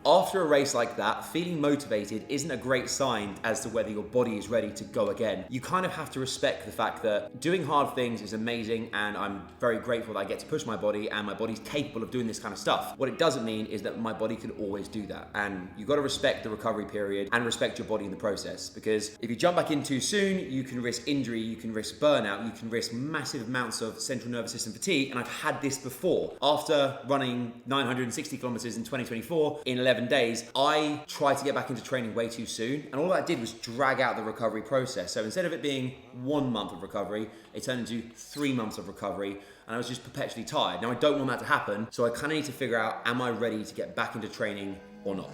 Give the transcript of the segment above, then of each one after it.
After a race like that, feeling motivated isn't a great sign as to whether your body is ready to go again. You kind of have to respect the fact that doing hard things is amazing, and I'm very grateful that I get to push my body and my body's capable of doing this kind of stuff. What it doesn't mean is that my body can always do that. And you've got to respect the recovery period and respect your body in the process, because if you jump back in too soon, you can risk injury, you can risk burnout, you can risk massive amounts of central nervous system fatigue. And I've had this before. After running 960 kilometers in 2024 in 11 days, I tried to get back into training way too soon, and all that did was drag out the recovery process. So instead of it being 1 month of recovery, it turned into 3 months of recovery, and I was just perpetually tired. Now I don't want that to happen, so I kind of need to figure out, am I ready to get back into training or not?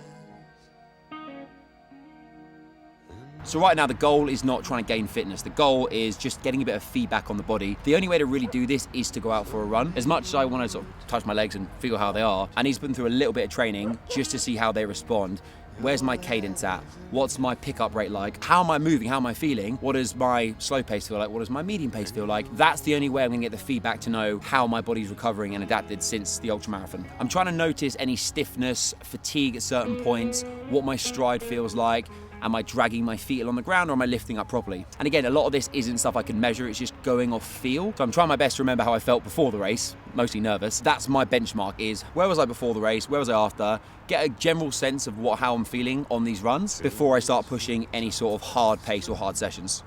So right now the goal is not trying to gain fitness. The goal is just getting a bit of feedback on the body. The only way to really do this is to go out for a run. As much as I want to sort of touch my legs and feel how they are, I need to put them through a little bit of training just to see how they respond. Where's my cadence at? What's my pickup rate like? How am I moving? How am I feeling? What does my slow pace feel like? What does my medium pace feel like? That's the only way I'm gonna get the feedback to know how my body's recovering and adapted since the ultramarathon. I'm trying to notice any stiffness, fatigue at certain points, what my stride feels like. Am I dragging my feet along the ground, or am I lifting up properly? And again, a lot of this isn't stuff I can measure, it's just going off feel. So I'm trying my best to remember how I felt before the race, mostly nervous. That's my benchmark, is where was I before the race, where was I after? Get a general sense of how I'm feeling on these runs before I start pushing any sort of hard pace or hard sessions.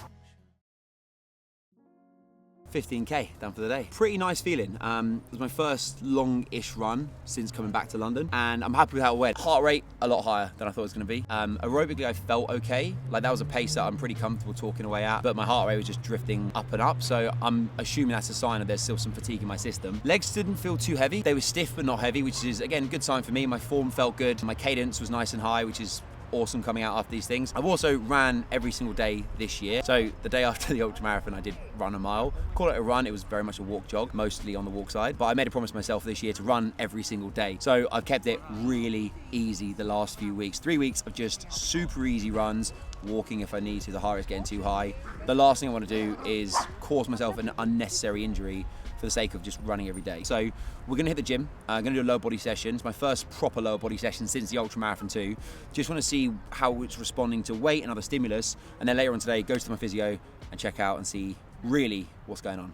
15k done for the day. Pretty nice feeling. It was my first long-ish run since coming back to London, and I'm happy with how it went. Heart rate a lot higher than I thought it was going to be. Aerobically, I felt okay. Like, that was a pace that I'm pretty comfortable talking away at, but my heart rate was just drifting up and up, so I'm assuming that's a sign that there's still some fatigue in my system. Legs didn't feel too heavy. They were stiff but not heavy, which is, again, a good sign for me. My form felt good. My cadence was nice and high, which is awesome coming out after these things. I've also ran every single day this year. So the day after the ultramarathon, I did run a mile. Call it a run, it was very much a walk jog, mostly on the walk side. But I made a promise to myself this year to run every single day. So I've kept it really easy the last few weeks. 3 weeks of just super easy runs, walking if I need to, the heart rate's getting too high. The last thing I want to do is cause myself an unnecessary injury for the sake of just running every day. So we're gonna hit the gym. I'm gonna do a lower body session. It's my first proper lower body session since the ultramarathon too. Just wanna see how it's responding to weight and other stimulus. And then later on today, go to my physio and check out and see really what's going on.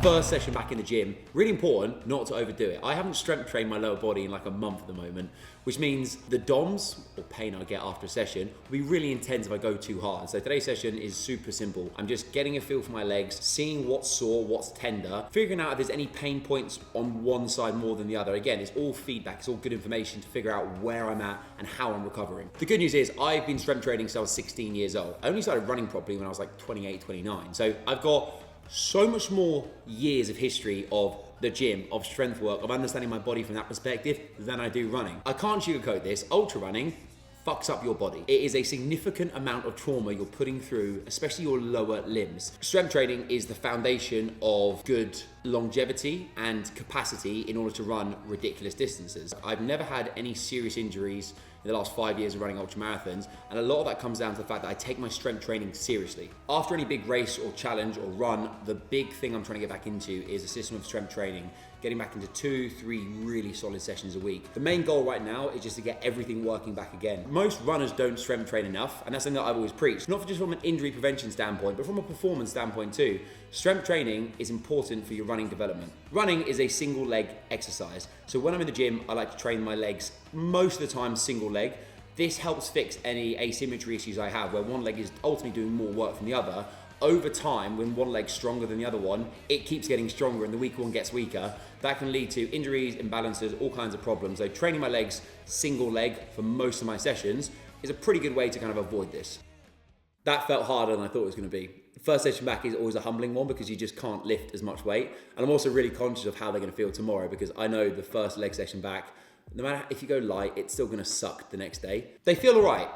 First session back in the gym, really important not to overdo it. I haven't strength trained my lower body in like a month at the moment, which means the DOMS, or pain I get after a session, will be really intense if I go too hard. So today's session is super simple. I'm just getting a feel for my legs, seeing what's sore, what's tender, figuring out if there's any pain points on one side more than the other. Again, it's all feedback, it's all good information to figure out where I'm at and how I'm recovering. The good news is I've been strength training since I was 16 years old. I only started running properly when I was like 28, 29. So I've got so much more years of history of the gym, of strength work, of understanding my body from that perspective than I do running. I can't sugarcoat this. Ultra running fucks up your body. It is a significant amount of trauma you're putting through, especially your lower limbs. Strength training is the foundation of good longevity and capacity in order to run ridiculous distances. I've never had any serious injuries in the last 5 years of running ultramarathons, and a lot of that comes down to the fact that I take my strength training seriously. After any big race or challenge or run, the big thing I'm trying to get back into is a system of strength training, getting back into 2-3 really solid sessions a week. The main goal right now is just to get everything working back again. Most runners don't strength train enough, and that's something that I've always preached. Not just from an injury prevention standpoint, but from a performance standpoint too. Strength training is important for your running development. Running is a single leg exercise. So when I'm in the gym, I like to train my legs most of the time single leg. This helps fix any asymmetry issues I have where one leg is ultimately doing more work than the other. Over time, when one leg's stronger than the other one, it keeps getting stronger and the weaker one gets weaker. That can lead to injuries, imbalances, all kinds of problems. So training my legs single leg for most of my sessions is a pretty good way to kind of avoid this. That felt harder than I thought it was going to be. First session back is always a humbling one because you just can't lift as much weight. And I'm also really conscious of how they're going to feel tomorrow because I know the first leg session back, no matter if you go light, it's still going to suck the next day. They feel all right.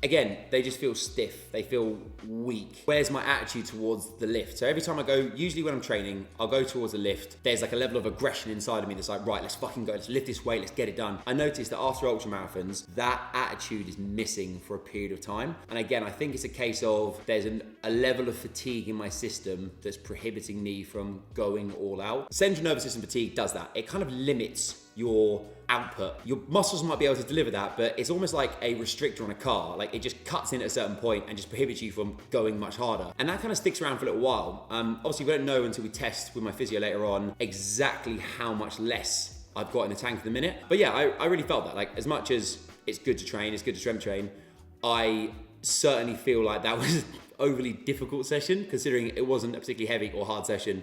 again, they just feel stiff. They feel weak. Where's my attitude towards the lift? So every time I go, usually when I'm training, I'll go towards the lift. There's like a level of aggression inside of me that's like, right, let's fucking go. Let's lift this weight. Let's get it done. I noticed that after ultra marathons, that attitude is missing for a period of time. And again, I think it's a case of there's a level of fatigue in my system that's prohibiting me from going all out. Central nervous system fatigue does that. It kind of limits your output. Your muscles might be able to deliver that, but it's almost like a restrictor on a car. Like it just cuts in at a certain point and just prohibits you from going much harder. And that kind of sticks around for a little while. Obviously we don't know until we test with my physio later on exactly how much less I've got in the tank at the minute. But yeah, I really felt that. Like as much as it's good to train, it's good to strength train, I certainly feel like that was an overly difficult session considering it wasn't a particularly heavy or hard session.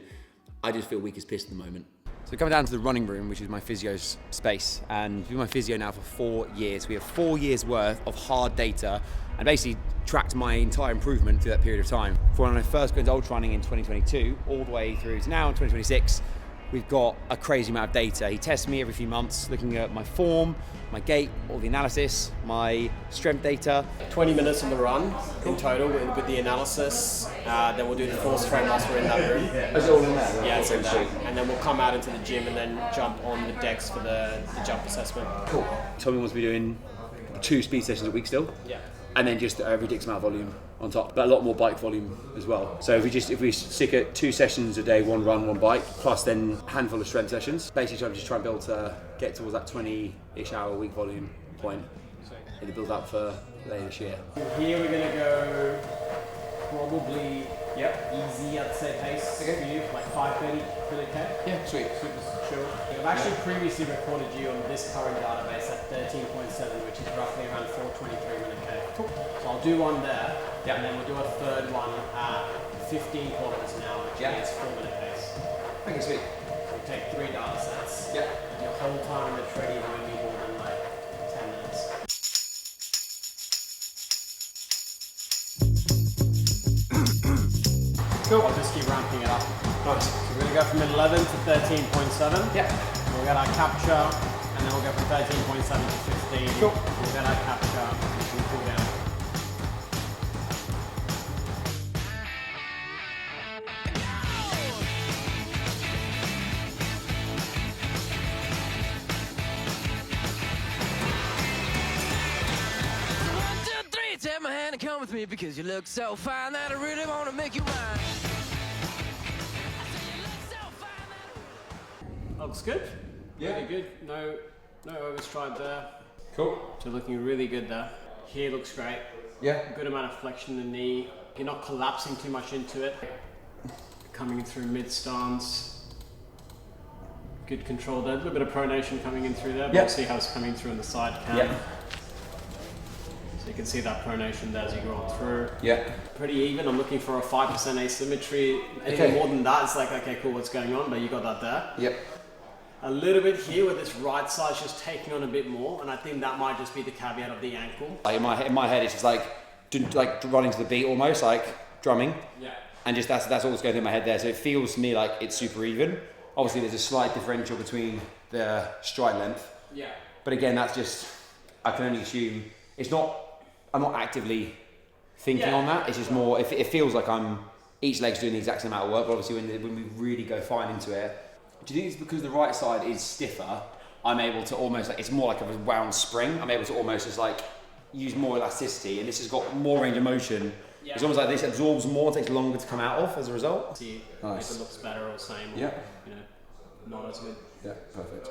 I just feel weak as piss at the moment. So coming down to the running room, which is my physio's space, and I've been my physio now for 4 years. We have 4 years worth of hard data and basically tracked my entire improvement through that period of time. From when I first got into ultra running in 2022, all the way through to now in 2026, we've got a crazy amount of data. He tests me every few months, looking at my form, my gait, all the analysis, my strength data. 20 minutes on the run in total with the analysis. Then we'll do the force train whilst we're in that room. Is it all in there? Yeah, it's in there. And then we'll come out into the gym and then jump on the decks for the jump assessment. Cool. Tommy wants to be doing 2 speed sessions a week still. Yeah. And then just a ridiculous amount of volume on top, but a lot more bike volume as well. So if we stick at 2 sessions a day, 1 run, 1 bike, plus then a handful of strength sessions, basically try and build to get towards that 20-ish hour a week volume point in the build up for later this year. Here we're gonna go probably easy, I'd say, pace for you, like 5:30 for the K. Yeah, sweet. Super chill. I've actually previously recorded you on this current database at 13.7, which is roughly around 4:23 minute K. Cool. So I'll do one there, and then we'll do a third one at 15 kilometers an hour, which is 4 minute pace. Okay, sweet. So we'll take 3 data sets. Yeah. Your whole time in the treadmill won't be more than like 10 minutes. Cool. I'll just keep ramping it up. Nice. So we're going to go from 11 to 13.7. Yeah. We'll get our capture, and then we'll go from 13.7 to 15. Cool. We'll get our capture, and we can cool down. Take my hand and come with me because you look so fine that I really want to make you mine. Looks good. Yeah. Really good. No overstride there. Cool. So looking really good there. Here looks great. Yeah. Good amount of flexion in the knee. You're not collapsing too much into it. Coming in through mid stance. Good control there. A little bit of pronation coming in through there, but we'll see how it's coming through on the side cam. Yeah. So you can see that pronation there as you go on through. Yeah. Pretty even. I'm looking for a 5% asymmetry. Anything more than that, it's like, okay, cool, what's going on? But you got that there. Yep. A little bit here where this right side's just taking on a bit more, and I think that might just be the caveat of the ankle. Like in my head, it's just like running to the beat almost, like drumming. Yeah. And just that's all that's going through my head there. So it feels to me like it's super even. Obviously, there's a slight differential between the stride length. Yeah. But again, that's just, I can only assume it's not. I'm not actively thinking on that. It's just more. It feels like each leg's doing the exact same amount of work. But obviously, when we really go fine into it, do you think it's because the right side is stiffer? I'm able to almost it's more like a round spring. I'm able to almost just like use more elasticity, and this has got more range of motion. Yeah. It's almost like this absorbs more, takes longer to come out of as a result. See nice. if it looks better or same. Or, not as good. Yeah, perfect.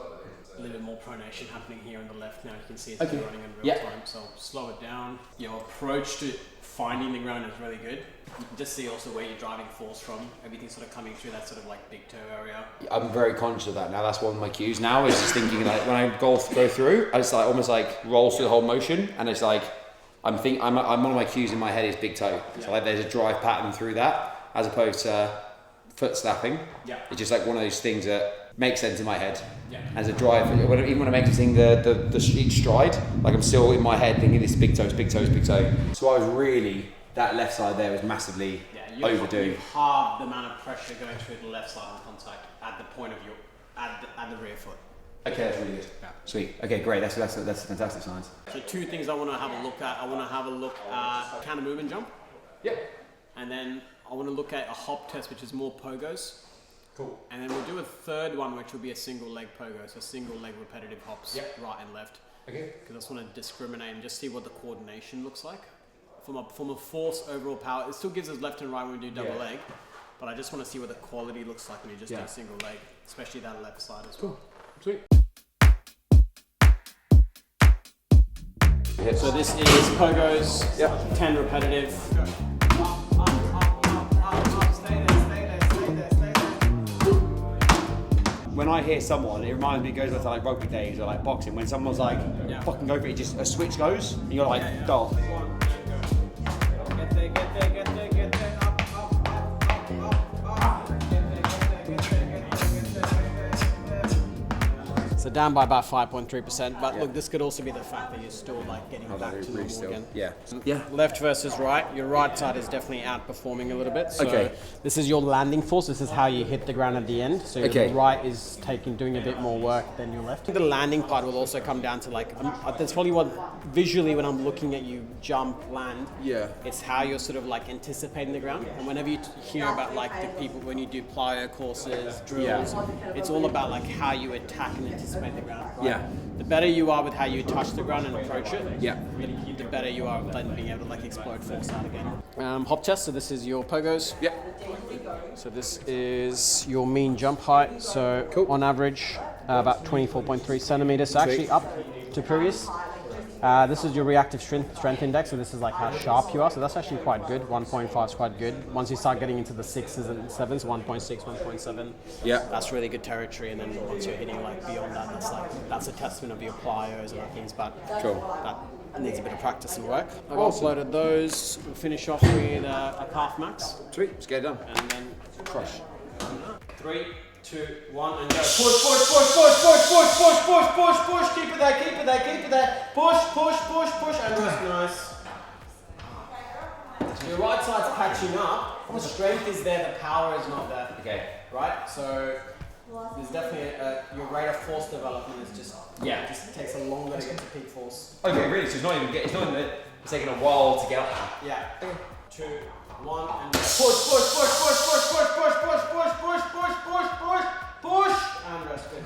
A little bit more pronation happening here on the left now. You can see it's running in real time. So slow it down. Your approach to finding the ground is really good. You can just see also where you're driving force from. Everything's sort of coming through that sort of like big toe area. I'm very conscious of that now. That's one of my cues now. Is just thinking like when I go through, I just like almost like roll through the whole motion, and it's like I'm one of my cues in my head is big toe. So like there's a drive pattern through that as opposed to foot slapping. Yeah. It's just like one of those things that makes sense in my head. Yeah. As a drive, even when I make this thing each stride, like I'm still in my head thinking this big toes, big toes, big toe. So I was really, that left side there was massively overdoing. You halve the amount of pressure going through the left side on contact at the point of at the rear foot. Okay, that's really good. Yeah. Sweet. Okay, great. That's fantastic science. So 2 things I want to have a look at. I want to have a look at counter movement jump. Yep. And then I want to look at a hop test, which is more pogos. Cool. And then we'll do a third one, which will be a single leg pogo, so single leg repetitive hops, right and left. Okay. Because I just want to discriminate and just see what the coordination looks like. From a force overall power, it still gives us left and right when we do double leg, but I just want to see what the quality looks like when you just do single leg, especially that left side as well. Sweet. So this is pogos, 10 repetitive. When I hear someone, it reminds me, it goes back to like rugby days or like boxing, when someone's like, fucking go for it, just a switch goes, and you're like, dull. Get there, get there, get there, get there, up, up, up, up, up, up. So down by about 5.3%, but look, this could also be the fact that you're still like getting back to normal again. Yeah. Left versus right. Your right side is definitely outperforming a little bit. So this is your landing force. This is how you hit the ground at the end. So your right is doing a bit more work than your left. The landing part will also come down to like, that's probably what visually when I'm looking at you jump, land, it's how you're sort of like anticipating the ground. And whenever you hear about like the people, when you do plyo courses, drills, it's all about like how you attack and anticipate the ground. Right? The better you are with how you touch the ground and approach it, the better you are then being able to like explode force out again. Hop test. So this is your pogos. So this is your mean jump height. So on average, about 24.3 centimeters. So actually up to previous. This is your reactive strength index, so this is like how sharp you are, so that's actually quite good. 1.5 is quite good. Once you start getting into the 6s and 7s, 1.6, 1.7, that's really good territory. And then once you're hitting like beyond that, that's a testament of your plyos and other things, but that needs a bit of practice and work. I've uploaded those. We'll finish off with a calf max. Sweet, let's get it done. And then Crush. 3, 2, 1, and go. Push, push, push, push, push, push, push, push, push, push. Keep it there, keep it there, keep it there. Push, push, push, push, and rest. Nice. Your right side's catching up. The strength is there, the power is not there. Okay. Right? So there's definitely your rate of force development is just it just takes a longer to get to peak force. Okay, really? So it's taking a while to get up there. Yeah. 2, 1, and push, push, push, push, push, push, push, push, push, push, push, push, push, push, and rest. Good.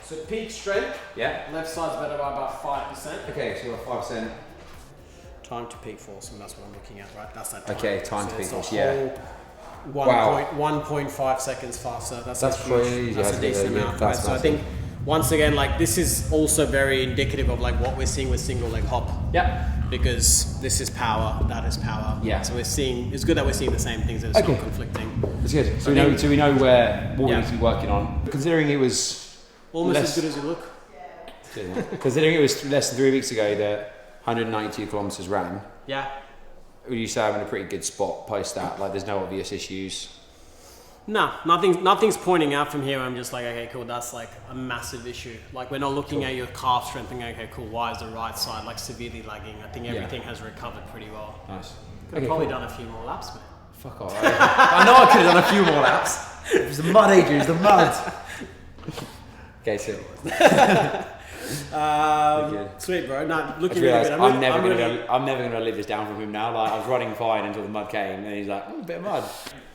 So peak strength. Left side's better by about 5%. Okay, so you're 5%. Time to peak force, and that's what I'm looking at, right? That's that time. Okay, time to peak force, 1.5 seconds faster. That's crazy. That's a decent amount, right? So I think, once again, like this is also very indicative of like what we're seeing with single leg hop. Because this is power, that is power. So we're seeing, it's good that we're seeing the same things and it's not conflicting. That's good. So we know what we need to be working on. Considering it was almost as good as you look. Considering it was less than 3 weeks ago that 192 kilometers ran. Would you say I'm in a pretty good spot post that? Like there's no obvious issues? No, nothing's pointing out from here. I'm just like, okay, cool, that's like a massive issue. Like we're not looking at your calf strength and going, okay, cool, why is the right side like severely lagging? I think everything has recovered pretty well. Nice. Could have probably done a few more laps, man. Fuck off. I know I could have done a few more laps. It was the mud, Adrian, it was the mud. Okay, so. Sweet, bro. No, looking really good. I'm never gonna live this down from him now. Like I was running fine until the mud came, and he's like, "Oh, a bit of mud."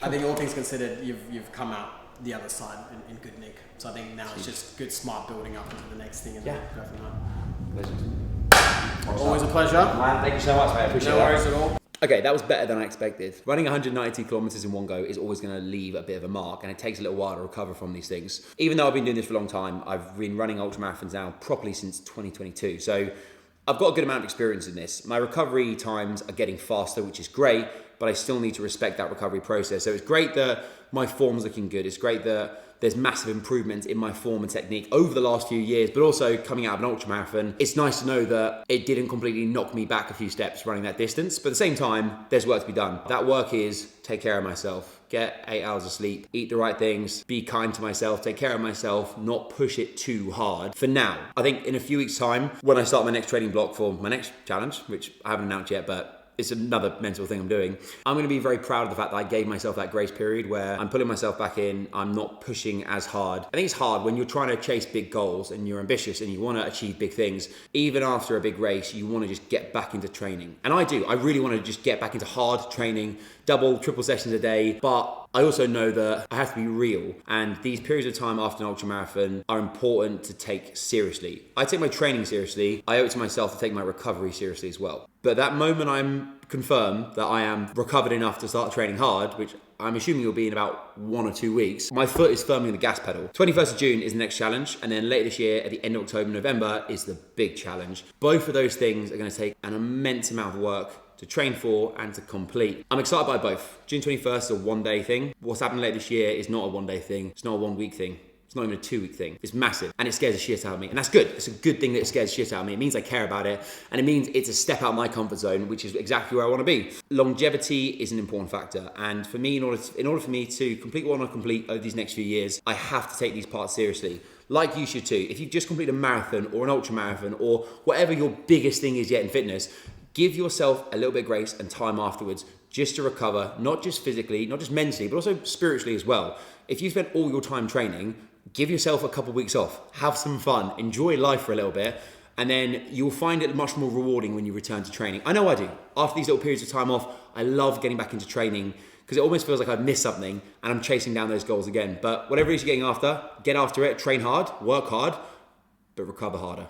I think all things considered, you've come out the other side in good nick. So I think now it's just good, smart building up into the next thing and then go from there. Pleasure. Always a pleasure. Man, thank you so much, mate. I appreciate it. No worries at all. Okay, that was better than I expected. Running 190 kilometers in one go is always going to leave a bit of a mark, and it takes a little while to recover from these things. Even though I've been doing this for a long time, I've been running ultramarathons now properly since 2022. So I've got a good amount of experience in this. My recovery times are getting faster, which is great, but I still need to respect that recovery process. So it's great that my form's looking good. It's great that there's massive improvements in my form and technique over the last few years, but also coming out of an ultramarathon, it's nice to know that it didn't completely knock me back a few steps running that distance. But at the same time, there's work to be done. That work is take care of myself, get 8 hours of sleep, eat the right things, be kind to myself, take care of myself, not push it too hard. For now, I think in a few weeks' time, when I start my next training block for my next challenge, which I haven't announced yet, but it's another mental thing I'm doing. I'm going to be very proud of the fact that I gave myself that grace period where I'm pulling myself back in. I'm not pushing as hard. I think it's hard when you're trying to chase big goals and you're ambitious and you want to achieve big things. Even after a big race, you want to just get back into training. And I do. I really want to just get back into hard training, double, triple sessions a day. But I also know that I have to be real. And these periods of time after an ultra marathon are important to take seriously. I take my training seriously. I owe it to myself to take my recovery seriously as well. But that moment I'm confirmed that I am recovered enough to start training hard, which I'm assuming will be in about 1 or 2 weeks, my foot is firmly on the gas pedal. 21st of June is the next challenge, and then later this year, at the end of October, November, is the big challenge. Both of those things are going to take an immense amount of work to train for and to complete. I'm excited by both. June 21st is a one-day thing. What's happening later this year is not a one-day thing. It's not a 1 week thing. It's not even a 2 week thing. It's massive and it scares the shit out of me. And that's good. It's a good thing that it scares the shit out of me. It means I care about it and it means it's a step out of my comfort zone, which is exactly where I want to be. Longevity is an important factor. And for me, in order for me to complete what I want to complete over these next few years, I have to take these parts seriously. Like you should too. If you've just completed a marathon or an ultra marathon or whatever your biggest thing is yet in fitness, give yourself a little bit of grace and time afterwards just to recover, not just physically, not just mentally, but also spiritually as well. If you spend all your time training, give yourself a couple of weeks off, have some fun, enjoy life for a little bit, and then you'll find it much more rewarding when you return to training. I know I do. After these little periods of time off, I love getting back into training because it almost feels like I've missed something and I'm chasing down those goals again. But whatever it is you're getting after, get after it, train hard, work hard, but recover harder.